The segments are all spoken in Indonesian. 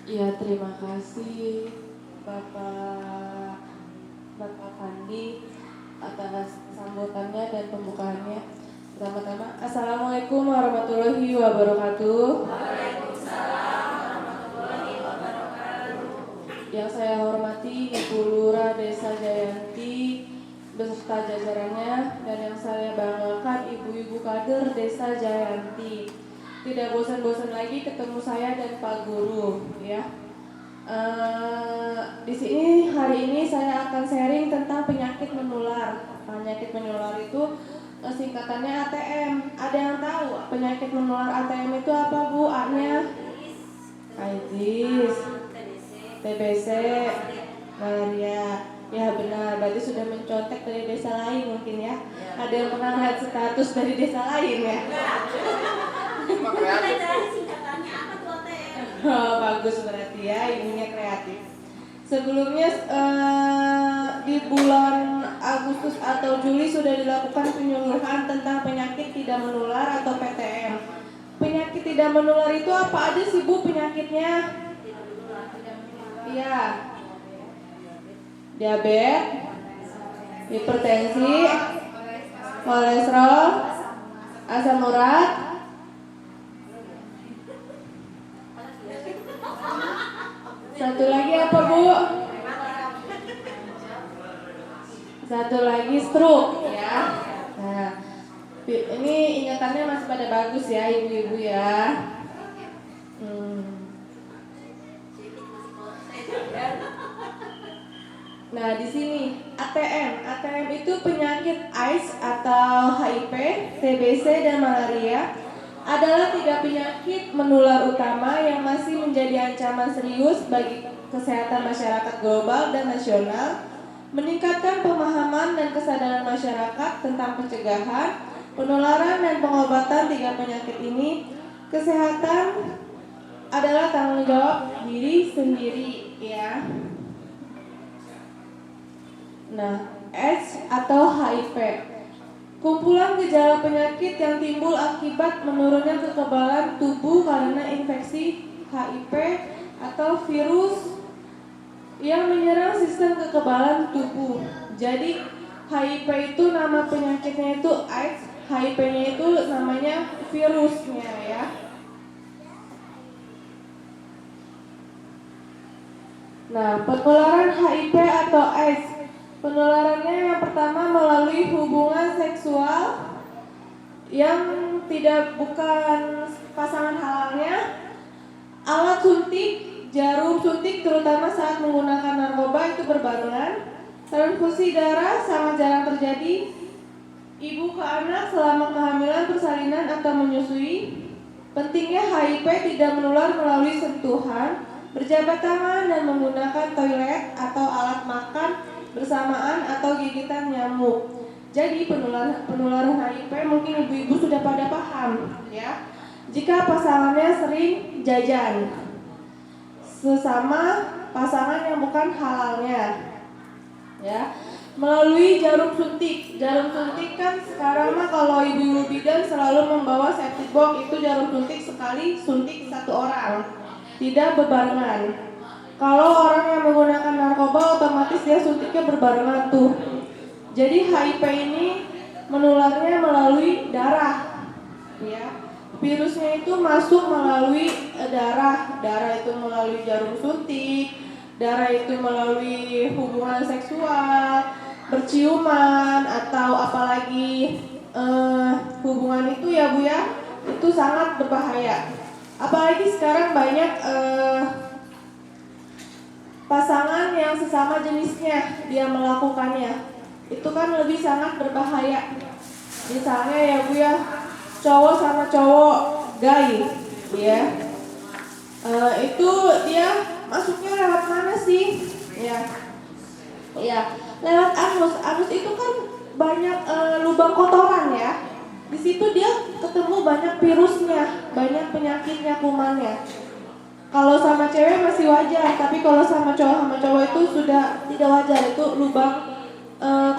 Ya, terima kasih Bapak Fandi atas sambutannya dan pembukaannya. Pertama-tama, Assalamualaikum warahmatullahi wabarakatuh. Waalaikumsalam warahmatullahi wabarakatuh. Yang saya hormati Ibu Lurah Desa Jayanti beserta jajarannya, dan yang saya banggakan ibu-ibu kader Desa Jayanti. Tidak bosan-bosan lagi ketemu saya dan Pak Guru, ya. Di sini hari ini saya akan sharing tentang penyakit menular. Penyakit menular itu singkatannya ATM. Ada yang tahu penyakit menular ATM itu apa, Bu? A-nya? AIDS, TBC, malaria. Ya benar, berarti sudah mencontek dari desa lain mungkin ya. Ada yang pernah lihat status dari desa lain ya? Singkatannya apa tuh ATM? Oh, bagus berarti ya, ibunya kreatif. Sebelumnya di bulan Agustus atau Juli sudah dilakukan penyuluhan tentang penyakit tidak menular atau PTM. Penyakit tidak menular itu apa aja sih, Bu, penyakitnya? Iya. Diabetes, hipertensi, kolesterol, asam urat. Satu lagi apa, Bu? Satu lagi stroke ya. Nah, ini ingatannya masih pada bagus ya, ibu-ibu ya. Nah, di sini ATM itu penyakit AIDS atau HIV, TBC dan malaria adalah 3 penyakit menular utama yang masih menjadi ancaman serius bagi kesehatan masyarakat global dan nasional. Meningkatkan pemahaman dan kesadaran masyarakat tentang pencegahan, penularan dan pengobatan 3 penyakit ini. Kesehatan adalah tanggung jawab diri sendiri ya. Nah, AIDS atau HIV, kumpulan gejala penyakit yang timbul akibat menurunnya kekebalan tubuh karena infeksi HIV atau virus yang menyerang sistem kekebalan tubuh. Jadi HIV itu nama penyakitnya itu AIDS, HIV-nya itu namanya virusnya ya. Nah, penularan HIV atau AIDS, penularannya yang pertama melalui hubungan seksual yang bukan pasangan halalnya, alat suntik, jarum suntik terutama saat menggunakan narkoba itu berbarengan, transfusi darah sangat jarang terjadi, ibu ke anak selama kehamilan, persalinan atau menyusui. Pentingnya HIV tidak menular melalui sentuhan, berjabat tangan dan menggunakan toilet atau alat makan bersamaan atau gigitan nyamuk. Jadi penularan HIV mungkin ibu-ibu sudah pada paham ya. Jika pasangannya sering jajan sesama pasangan yang bukan halalnya ya, melalui jarum suntik. Jarum suntik kan sekarang mah kalau ibu-ibu bidan selalu membawa septic box, itu jarum suntik sekali suntik 1 orang, tidak berbarengan. Kalau orang yang menggunakan narkoba otomatis dia suntiknya berbarengan tuh. Jadi HIV ini menularnya melalui darah ya. Virusnya itu masuk melalui darah itu melalui jarum suntik, darah itu melalui hubungan seksual, berciuman atau apalagi hubungan itu ya Bu ya, itu sangat berbahaya. Apalagi sekarang banyak pasangan yang sesama jenisnya dia melakukannya, itu kan lebih sangat berbahaya. Misalnya ya Bu ya, cowok sama cowok gay ya, itu dia masuknya lewat mana sih ya? Ya lewat anus itu kan banyak lubang kotoran ya. Di situ dia ketemu banyak virusnya, banyak penyakitnya, kumannya. Kalau sama cewek masih wajar, tapi kalau sama cowok itu sudah tidak wajar, itu lubang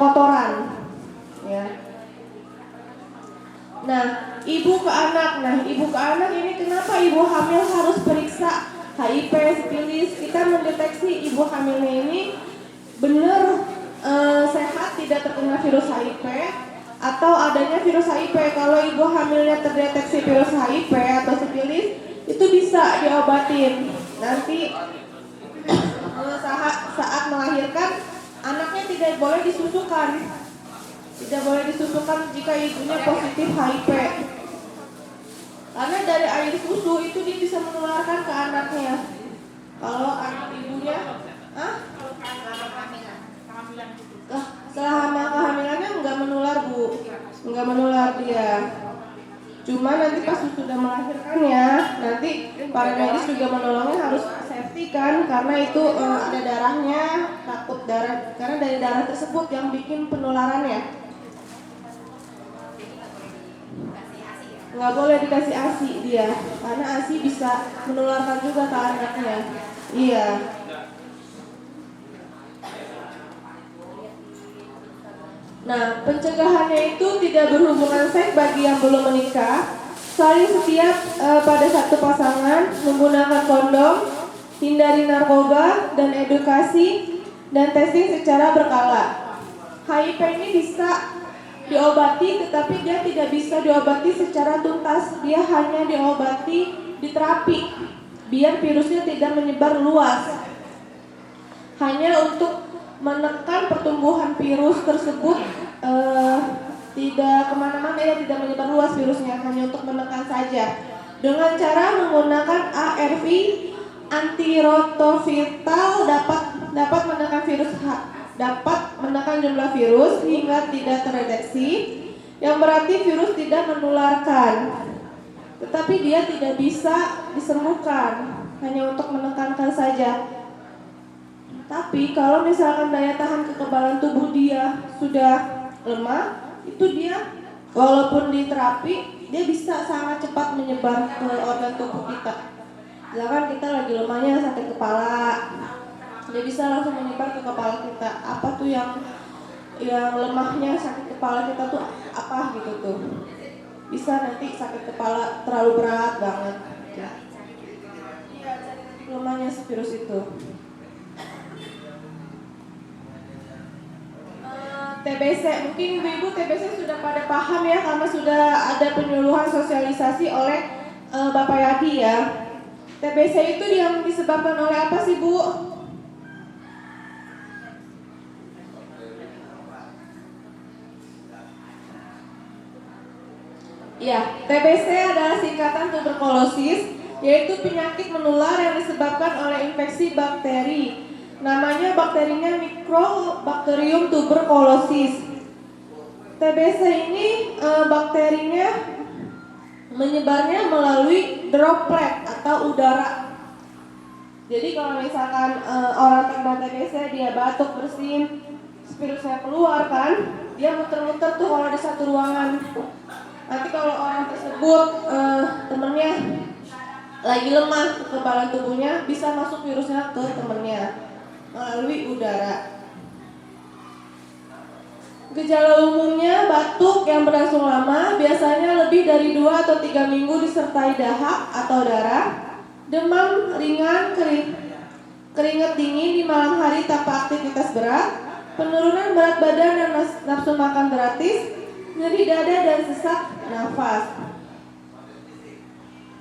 kotoran ya. Nah, ibu ke anak ini kenapa ibu hamil harus periksa HIV HIV, sifilis, kita mendeteksi ibu hamilnya ini benar sehat, tidak terkena virus HIV atau adanya virus HIV. Kalau ibu hamilnya terdeteksi virus HIV atau sifilis, itu bisa diobatin. Nanti saat melahirkan, anaknya tidak boleh disusukan. Tidak boleh disusukan jika ibunya positif HIV. Karena dari air susu itu dia bisa menularkan ke anaknya. Kalau anak ibunya, selama kehamilannya enggak menular, Bu. Enggak menular dia. Cuma nanti pas sudah melahirkannya, nanti para medis juga menolongnya harus safety kan, karena itu ada darahnya, takut darah, karena dari darah tersebut yang bikin penularannya. Nggak boleh dikasih ASI dia, karena ASI bisa menularkan juga ke anaknya. Iya. Nah, pencegahannya itu tidak berhubungan seks bagi yang belum menikah. Saling setia pada satu pasangan, menggunakan kondom, hindari narkoba, dan edukasi dan testing secara berkala. HIV ini bisa diobati, tetapi dia tidak bisa diobati secara tuntas. Dia hanya diobati di terapi biar virusnya tidak menyebar luas. Hanya untuk menekan pertumbuhan virus tersebut, tidak kemana-mana, ya, tidak menyebar luas virusnya, hanya untuk menekan saja dengan cara menggunakan ARV antiretroviral dapat menekan virus, dapat menekan jumlah virus hingga tidak terdeteksi, yang berarti virus tidak menularkan, tetapi dia tidak bisa disembuhkan, hanya untuk menekankan saja. Tapi kalau misalkan daya tahan kekebalan tubuh dia sudah lemah, itu dia walaupun di terapi, dia bisa sangat cepat menyebar ke organ tubuh kita. Misalkan kita lagi lemahnya sakit kepala, dia bisa langsung menyebar ke kepala kita. Apa tuh yang lemahnya sakit kepala kita tuh apa gitu tuh. Bisa nanti sakit kepala terlalu berat banget. Iya, lemahnya si virus itu. TBC, mungkin ibu-ibu TBC sudah pada paham ya, karena sudah ada penyuluhan sosialisasi oleh Bapak Yadi ya. TBC itu yang disebabkan oleh apa sih, Bu? Ya, TBC adalah singkatan tuberkulosis, yaitu penyakit menular yang disebabkan oleh infeksi bakteri. Namanya bakterinya Mycobacterium tuberculosis. TBC ini bakterinya menyebarnya melalui droplet atau udara. Jadi kalau misalkan orang terkena TBC, dia batuk, bersin, virusnya keluar kan, dia muter-muter tuh kalau di satu ruangan. Nanti kalau orang tersebut temennya lagi lemah kekebalan tubuhnya, bisa masuk virusnya ke temennya melalui udara. Gejala umumnya batuk yang berlangsung lama, biasanya lebih dari 2 atau 3 minggu disertai dahak atau darah, demam ringan, keringat dingin di malam hari tanpa aktivitas berat, penurunan berat badan dan nafsu makan gratis, nyeri dada dan sesak nafas.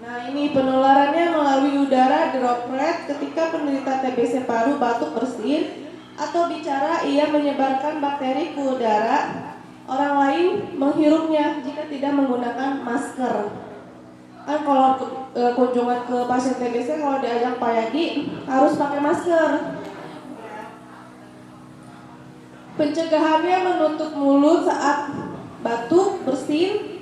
Nah, ini penularannya melalui udara droplet ketika penderita TBC paru batuk bersin atau bicara, ia menyebarkan bakteri ke udara. Orang lain menghirupnya jika tidak menggunakan masker. Kan kalau kunjungan ke pasien TBC, kalau diajak Pak Yadi harus pakai masker. Pencegahannya menutup mulut saat batuk, bersin,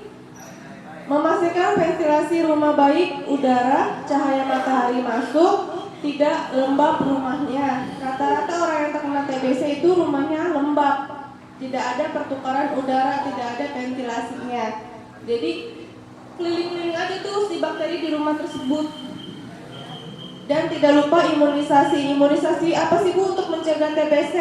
memastikan ventilasi rumah baik, udara, cahaya matahari masuk, tidak lembab rumahnya. Rata-rata orang yang terkena TBC itu rumahnya lembab, tidak ada pertukaran udara, tidak ada ventilasinya. Jadi keliling-keliling aja tuh si bakteri di rumah tersebut. Dan tidak lupa imunisasi. Imunisasi apa sih, Bu, untuk mencegah TBC?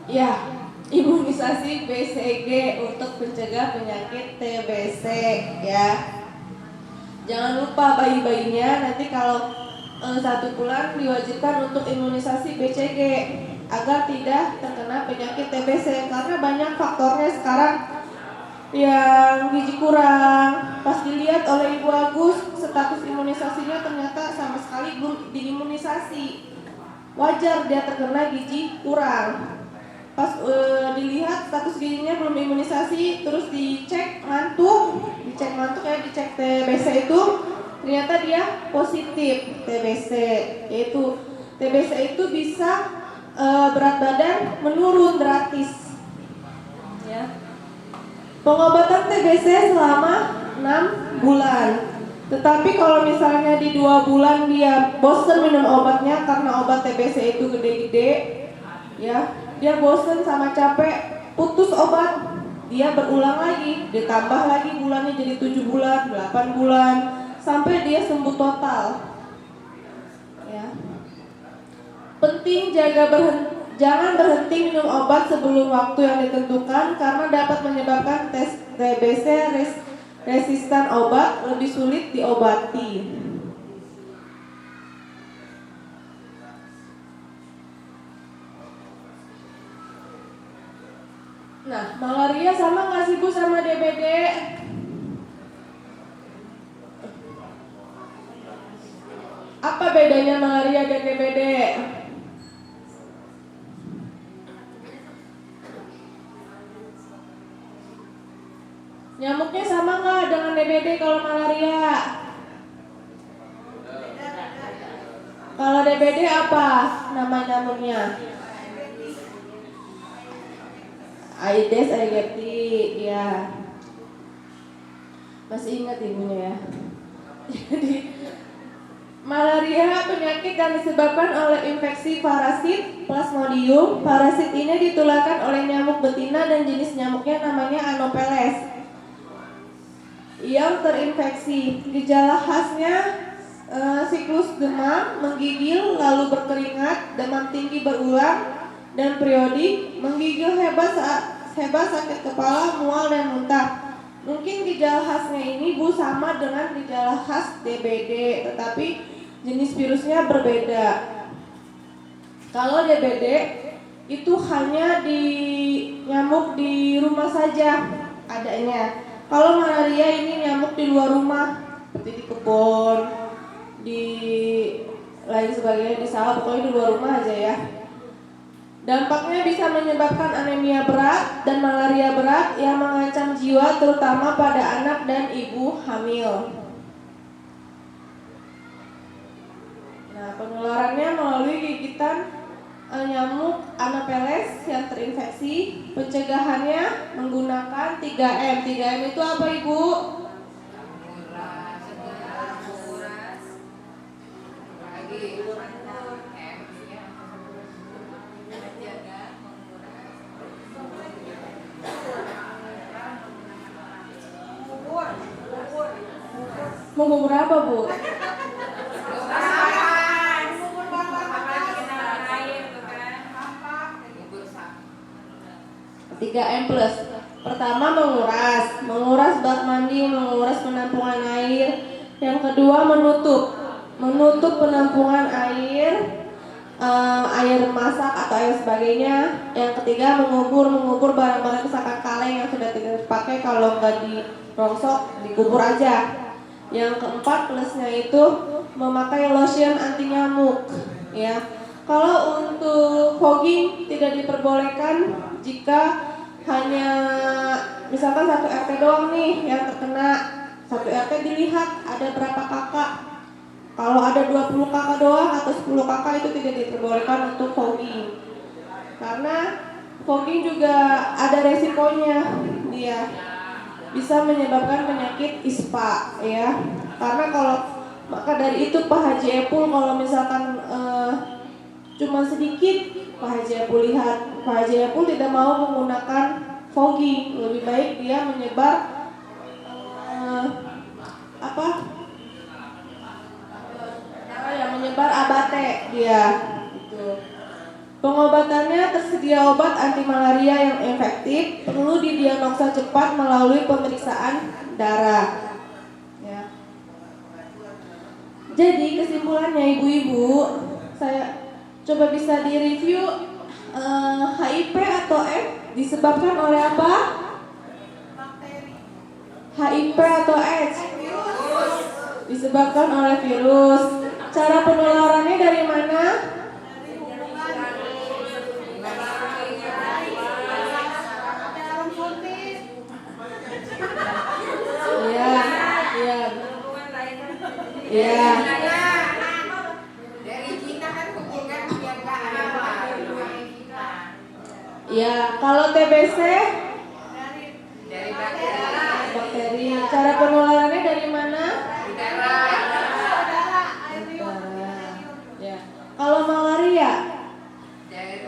Ya, imunisasi imunisasi BCG untuk mencegah penyakit TBC ya. Jangan lupa bayi-bayinya nanti kalau 1 bulan diwajibkan untuk imunisasi BCG agar tidak terkena penyakit TBC, karena banyak faktornya sekarang yang gizi kurang. Pas dilihat oleh Ibu Agus, status imunisasinya ternyata sama sekali belum diimunisasi. Wajar dia terkena gizi kurang. Pas dilihat status gizinya belum imunisasi, terus dicek mantuk ya, dicek TBC itu ternyata dia positif TBC, yaitu TBC itu bisa berat badan menurun drastis ya. Pengobatan TBC selama 6 bulan. Tetapi kalau misalnya di 2 bulan dia bosan minum obatnya karena obat TBC itu gede-gede ya, dia bosan sama capek, putus obat, dia berulang lagi, ditambah lagi bulannya jadi 7 bulan, 8 bulan, sampai dia sembuh total ya. Penting jangan berhenti minum obat sebelum waktu yang ditentukan, karena dapat menyebabkan TBC resistan obat, lebih sulit diobati. Nah, malaria sama nggak sih Bu sama DBD? Apa bedanya malaria dan DBD? Nyamuknya sama nggak dengan DBD kalau malaria? Kalau DBD apa nama nyamuknya? Aedes aegypti, ya. Masih ingat ibunya ya. Jadi malaria penyakit yang disebabkan oleh infeksi parasit Plasmodium. Parasit ini ditularkan oleh nyamuk betina dan jenis nyamuknya namanya Anopheles yang terinfeksi. Gejala khasnya siklus demam, menggigil, lalu berkeringat, demam tinggi berulang dan periodik, menggigil hebat, sakit kepala, mual dan muntah. Mungkin gejala khasnya ini Bu sama dengan gejala khas DBD, tetapi jenis virusnya berbeda. Kalau DBD itu hanya di nyamuk di rumah saja adanya. Kalau malaria ini nyamuk di luar rumah, seperti di kebun, di lain sebagainya, di sawah, pokoknya di luar rumah aja ya. Dampaknya bisa menyebabkan anemia berat dan malaria berat yang mengancam jiwa, terutama pada anak dan ibu hamil. Nah, penularannya melalui gigitan nyamuk Anopheles yang terinfeksi. Pencegahannya menggunakan 3M. 3M itu apa Ibu? Mau berapa Bu? 3M plus. Pertama menguras bak mandi, menguras penampungan air. Yang kedua menutup penampungan air, air masak atau air sebagainya. Yang ketiga mengubur barang-barang misalkan kaleng yang sudah tidak dipakai, kalau nggak dirongsok dikubur aja. Yang keempat plusnya itu memakai lotion anti nyamuk ya. Kalau untuk fogging tidak diperbolehkan jika hanya misalkan 1 RT doang nih yang terkena. 1 RT dilihat ada berapa kakak. Kalau ada 20 kakak doang atau 10 kakak itu tidak diperbolehkan untuk fogging. Karena fogging juga ada resikonya, dia bisa menyebabkan penyakit ISPA ya. Karena maka dari itu Pak Haji Epul kalau misalkan cuma sedikit, Pak Haji Epul lihat, Pak Haji Epul tidak mau menggunakan fogging, lebih baik dia menyebar menyebar abate dia gitu. Pengobatannya tersedia obat anti malaria yang efektif, perlu didiagnosa cepat melalui pemeriksaan darah. Ya. Jadi kesimpulannya ibu-ibu, saya coba bisa direview HIV atau AIDS disebabkan oleh apa? HIV atau AIDS disebabkan oleh virus. Cara penularannya dari mana? Iya, iya, iya. Dari kita kan hubungan biar nggak ada Iya, kalau TBC dari bakteri, bakteri. Cara penularannya dari mana? udara, Udara. Ya. Kalau malaria? dari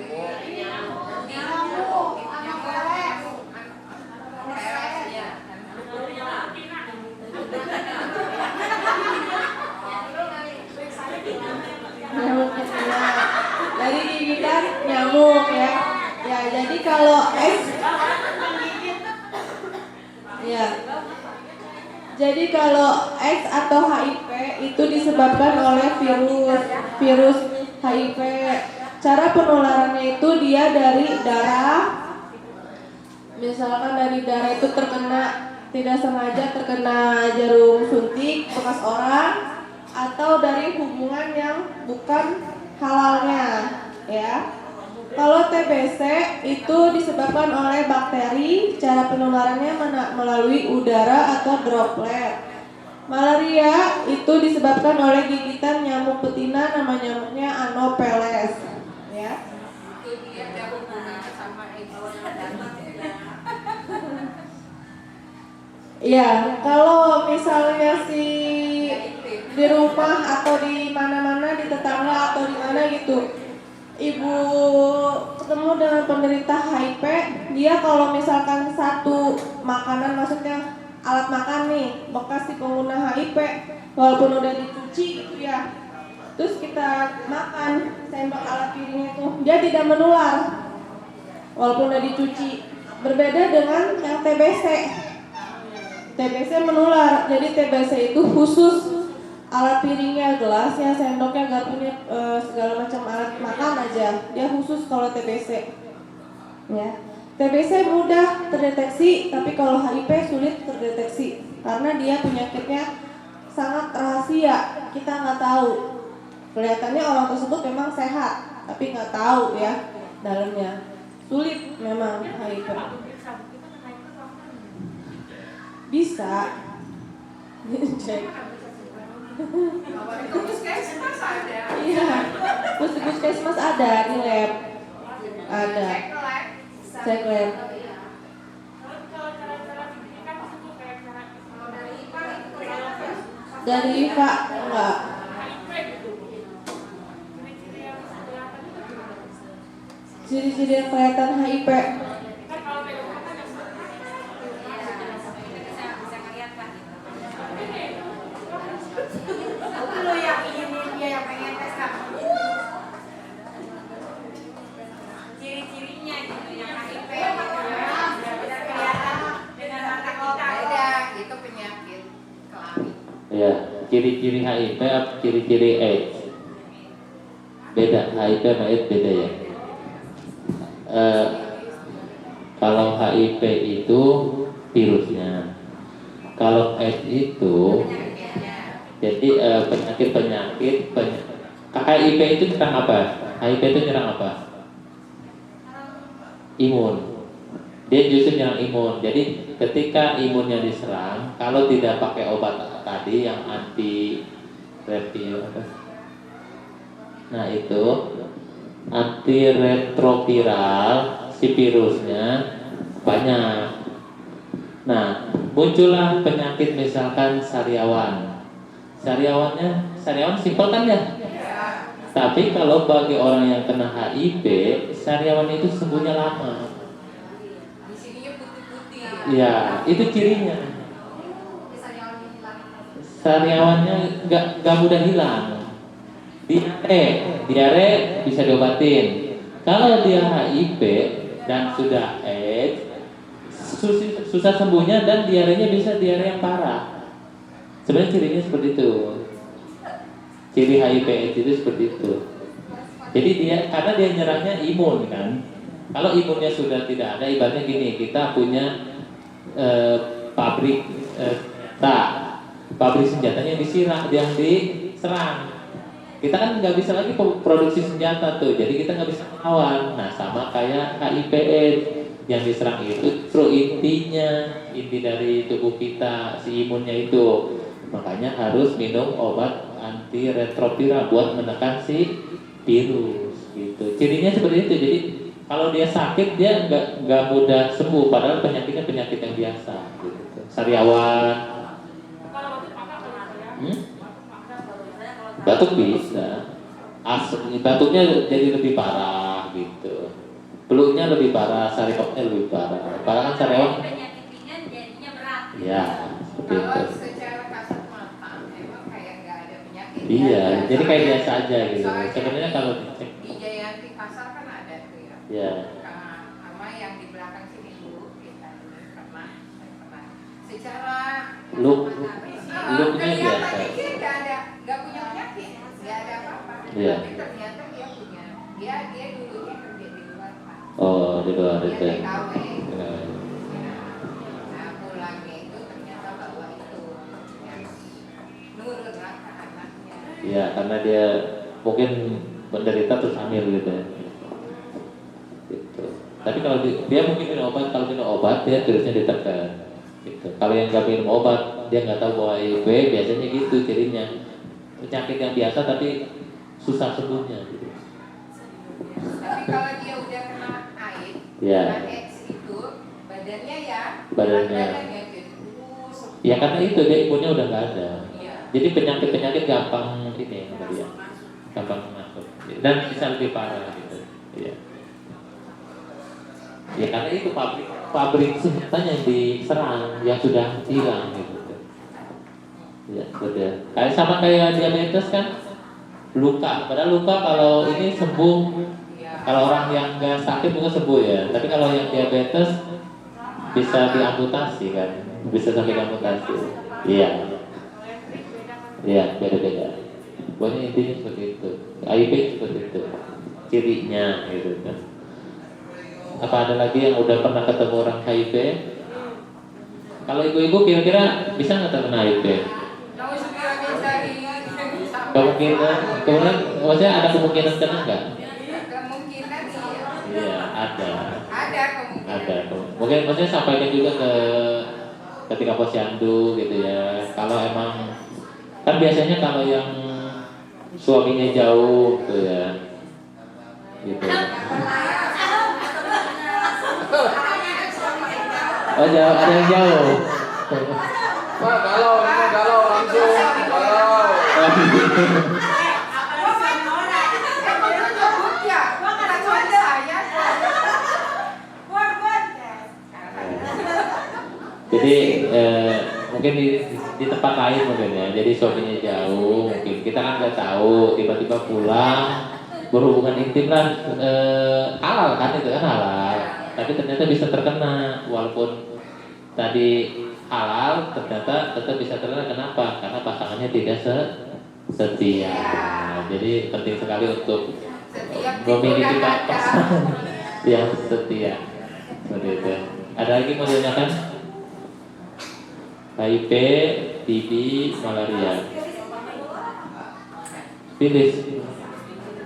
Nyamuk ya. Dari gigitan nyamuk ya. Ya, jadi kalau AIDS ya. Jadi kalau AIDS atau HIV itu disebabkan oleh virus HIV. Cara penularannya itu dia dari darah. Misalkan dari darah itu tidak sengaja terkena jarum suntik bekas orang, atau dari hubungan yang bukan halalnya, ya. Kalau TBC itu disebabkan oleh bakteri, cara penularannya melalui udara atau droplet. Malaria itu disebabkan oleh gigitan nyamuk betina, nama nyamuknya Anopheles, ya. itu dia ada hubungannya sama itu. Iya, kalau misalnya di rumah atau di mana-mana, di tetangga atau di mana gitu, ibu ketemu dengan penderita HIV, dia kalau misalkan satu makanan, maksudnya alat makan nih bekas si pengguna HIV, walaupun udah dicuci gitu ya, terus kita makan sendok alat piringnya itu, dia tidak menular walaupun udah dicuci. Berbeda dengan yang TBC. TBC menular. Jadi TBC itu khusus alat piringnya, gelasnya, sendoknya, garpunya, segala macam alat makan aja. Dia khusus kalau TBC. Ya. TBC mudah terdeteksi, tapi kalau HIV sulit terdeteksi karena dia penyakitnya sangat rahasia. Kita nggak tahu. Kelihatannya orang tersebut memang sehat, tapi nggak tahu ya dalamnya. Sulit memang HIV. Bisa cek. Puskesmas ada. Iya, puskesmas ada di lab, ada cek lab. Dari IPA enggak. Ciri-ciri yang kelihatan HIV. Lu yang ini dia yang pengen tes kamu. Ciri-cirinya gitu yang HIV benar-benar kelihatan dengan mata kita. Beda, itu penyakit kelamin. Ya, ciri-ciri HIV atau ciri-ciri AIDS? Beda, HIV sama AIDS beda ya. Kalau HIV itu virusnya, kalau AIDS itu jadi penyakit. HIV itu nyerang apa? HIV itu nyerang apa? Imun. Dia justru nyerang imun. Jadi ketika imunnya diserang, kalau tidak pakai obat tadi yang anti nah itu antiretroviral, si virusnya banyak. Nah, muncullah penyakit misalkan sariawan. Sariawan simpel kan ya? Tapi kalau bagi orang yang kena HIV, sariawan itu sembuhnya lama. Di sininya putih-putih. Ya, itu cirinya. Sariawannya nggak mudah hilang. Diare bisa diobatin. Kalau dia HIV dan sudah AIDS, susah sembuhnya dan diarenya bisa diare yang parah. Sebenarnya cirinya seperti itu. Ciri HIV AIDS itu seperti itu. Jadi karena dia nyerangnya imun kan. Kalau imunnya sudah tidak ada, ibaratnya gini, kita punya pabrik senjatanya yang diserang. Kita kan nggak bisa lagi produksi senjata tuh, jadi kita nggak bisa melawan. Nah, sama kayak HIV/AIDS yang diserang itu, inti dari tubuh kita, si imunnya itu. Makanya harus minum obat antiretroviral buat menekan si virus gitu. Cirinya seperti itu. Jadi kalau dia sakit dia nggak mudah sembuh, padahal penyakitnya penyakit yang biasa gitu. Sariawan, batuk bisa, batuknya jadi lebih parah gitu, peluhnya lebih parah, sarikopnya lebih parah. Padahal kan sariawan, Penyakit ringan jadinya berat. ya seperti Kalau itu. secara kasat mata emang kayak nggak ada penyakit. Iya, jadi kayak biasa aja gitu. Soalnya Sebenarnya kalau dicek, di Jayanti Pasar kan ada tuh ya. ya. Sama yang di belakang sini dulu kita ini pernah. Secara Looknya biasa. kelihatannya dia nggak punya penyakit, nggak ada apa-apa. Iya. Tapi ternyata dia punya. Dia dulunya kerja di luar Pak. Oh, di luar Dia itu. TKW. Ya. Nah pulangnya itu ternyata bawa itu yang nurun lah ke anaknya. Iya, karena dia mungkin menderita terus hamil gitu ya. Gitu. Tapi kalau dia mungkin minum obat, kalau minum obat dia virusnya ditekan. Gitu. Kalau yang nggak minum obat, dia nggak tahu bahwa HIV, biasanya gitu jadinya penyakit yang biasa tapi susah sembuhnya. Gitu. Tapi kalau dia udah kena AIDS, Ya. kena AIDS itu badannya ya, Badannya. jadi kurus. Ya karena itu dia imunnya udah nggak ada. Iya. Jadi penyakit gampang ini sama dia, gampang masuk dan bisa lebih parah gitu. Iya. Ya karena itu pabrik senjatanya yang diserang, yang sudah hilang gitu. Ya sudah. Kayak sama kayak diabetes kan, luka. Padahal luka kalau ini sembuh, kalau orang yang nggak sakit bukan sembuh ya. Tapi kalau yang diabetes bisa diamputasi kan, bisa sampai diamputasi. Iya. Iya, beda-beda. Pokoknya intinya seperti itu. HIV seperti itu. Cirinya gitu kan. Apa ada lagi yang udah pernah ketemu orang HIV? Kalau ibu-ibu kira-kira bisa nggak terkena HIV? Tahu segera mencari Kemungkinan, maksudnya ada kemungkinan kena nggak? kemungkinan iya. Iya, ada. Ada kemungkinan. Ada. Mungkin maksudnya sampaikan juga ke ketika posyandu gitu ya. Kalau emang kan biasanya kalau yang suaminya jauh tuh ya, gitu. Oh jauh, ada yang jauh. Wah, galau langsung. Galau. Jadi mungkin di tempat lain mungkin ya. Jadi suaminya jauh, mungkin kita kan nggak tahu. Tiba-tiba pulang berhubungan intim lah, halal kan itu kan halal. Tapi ternyata bisa terkena walaupun tadi halal, ternyata tetap bisa terkena. Kenapa? Karena pasangannya tidak setia. Jadi penting sekali untuk memiliki pasangan yang setia. Seperti itu. Ada lagi mau ditanyakan? HIV, TB, malaria. Pilih.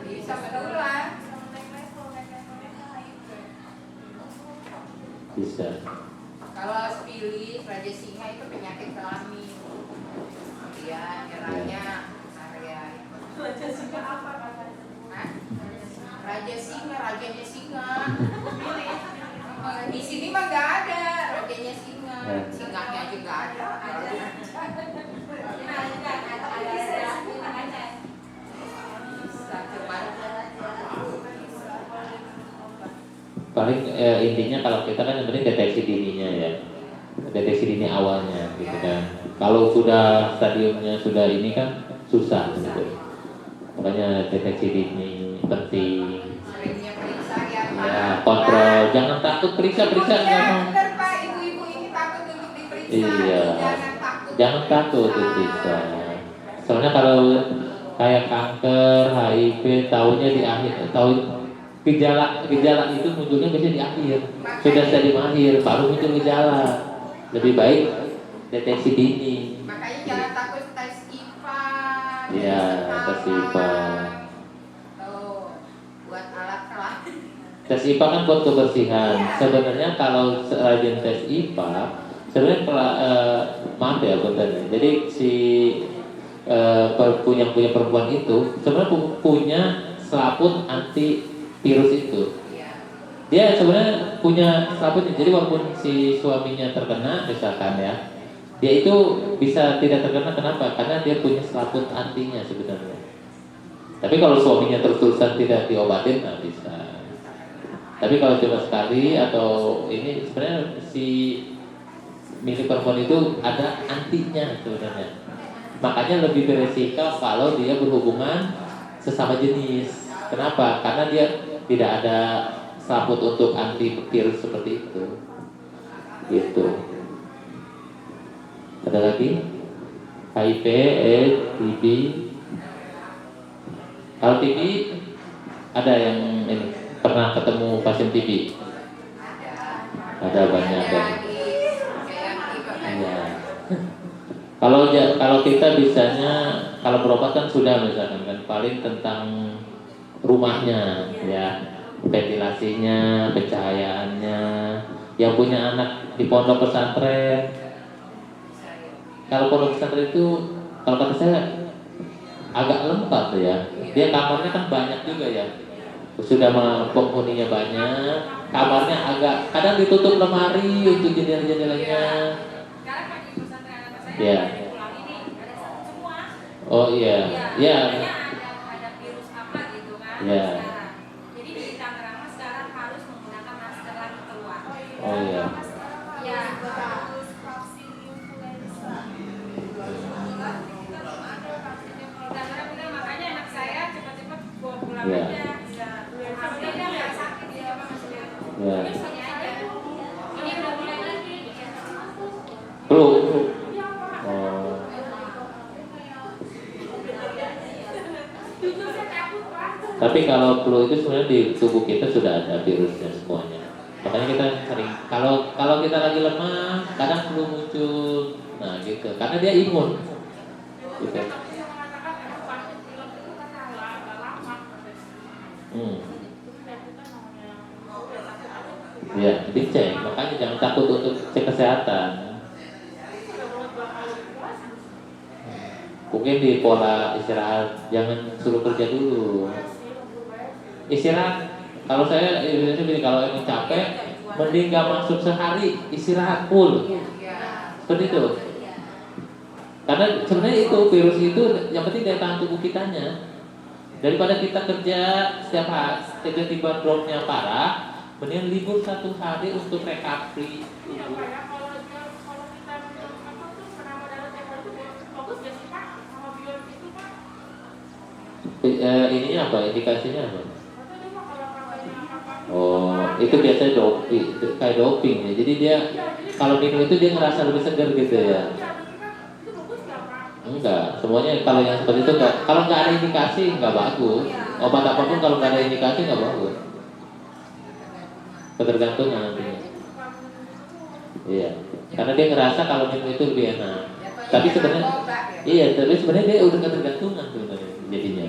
Bisa menular. Bisa. Kalau spilis, raja singa itu penyakit kelamin. Kemudian nyerangnya area. Raja singa apa katanya? Hah? Raja singa, rajanya singa. Di sini mah nggak ada rajanya singa, singanya aja nggak ada. Bisa coba. Paling intinya kalau kita kan yang penting deteksi dininya ya, deteksi dini awalnya gitu kan. Kalau sudah stadiumnya sudah ini kan susah gitu. Makanya deteksi dini penting. Seringnya periksa Ya, kontrol, jangan takut periksa Iya, jangan. bener Pak, ibu-ibu ini takut untuk diperiksa. Iya. Jangan takut. Jangan takut diperiksa. Soalnya kalau kayak kanker, HIV, tahunya di akhir, tahu gejala itu munculnya biasanya di akhir. Sudah stadium akhir, baru muncul gejala. Lebih baik deteksi dini. Makanya jangan takut tes IPA. Iya, tes IPA. Tuh, buat alat kelamin. Tes IPA kan buat kebersihan. Sebenarnya kalau rajin tes IPA, sebenarnya maaf ya bentar. Jadi si punya perempuan itu sebenarnya punya selaput anti virus itu. Dia sebenarnya punya selaputnya. Jadi walaupun si suaminya terkena misalkan ya, dia itu bisa tidak terkena. Kenapa? Karena dia punya selaput antinya sebenarnya. Tapi kalau suaminya terus-terusan tidak diobatin, nggak bisa. Tapi kalau cuma sekali atau ini sebenarnya si milik perempuan itu ada antinya sebenarnya. Makanya lebih beresiko kalau dia berhubungan sesama jenis. Kenapa? Karena dia tidak ada selaput untuk antivirus seperti itu. Gitu. Ada lagi? HIV, AIDS, TB. Kalau TB ada yang ini pernah ketemu pasien TB? Ada banyak kan? Iya. Kalau kita bisanya kalau berobat kan sudah misalkan kan paling tentang rumahnya ya, ventilasinya, pencahayaannya, yang punya anak di pondok pesantren. Kalau pondok pesantren itu kalau kata saya agak lengkap ya. Dia kamarnya kan banyak juga ya. Sudah penghuninya banyak, kamarnya agak kadang ditutup lemari untuk jendela-jendelanya. Sekarang Pak di pesantren anak saya Iya. pulang ini ada satu semua. Oh iya, iya. Katanya ada virus apa gitu kan Iya. sekarang. Jadi di Tangerang sekarang harus menggunakan masker lagi keluar. Oh iya. Iya. Harus vaksin influenza. Tangerang bilang makanya anak saya cepat-cepat bawa pulang Iya. aja. Harusnya dia nggak sakit sih apa maksudnya? Iya. Terus ini aja. Ini udah mulai lagi. Flu. Oh. Tapi kalau flu itu sebenarnya di tubuh kita sudah ada virusnya semuanya. Makanya kita sering kalau kita lagi lemah, kadang flu muncul. Nah, gitu. Karena dia imun. Gitu. Ya, dicek. Makanya jangan takut untuk cek kesehatan. Mungkin di pola istirahat, jangan suruh kerja dulu. Istirahat. Kalau saya biasanya begini, kalau emang capek, mending gak masuk sehari, istirahat full. Seperti itu. Karena sebenarnya itu virus itu yang penting daya tahan tubuh kitanya. Daripada kita kerja setiap hari, tiba-tiba dropnya parah, mending libur 1 hari untuk recovery. Ininya apa? Indikasinya apa? Oh, itu biasanya doping, kayak doping ya. Jadi dia kalau minum itu dia ngerasa lebih segar gitu ya. Enggak, semuanya kalau yang seperti itu enggak. Kalau nggak ada indikasi nggak bagus. Obat apapun kalau nggak ada indikasi nggak bagus. Ketergantungan nantinya. Iya, karena dia ngerasa kalau minum itu lebih enak. Tapi sebenarnya, iya, tapi sebenarnya dia udah ketergantungan sebenarnya jadinya.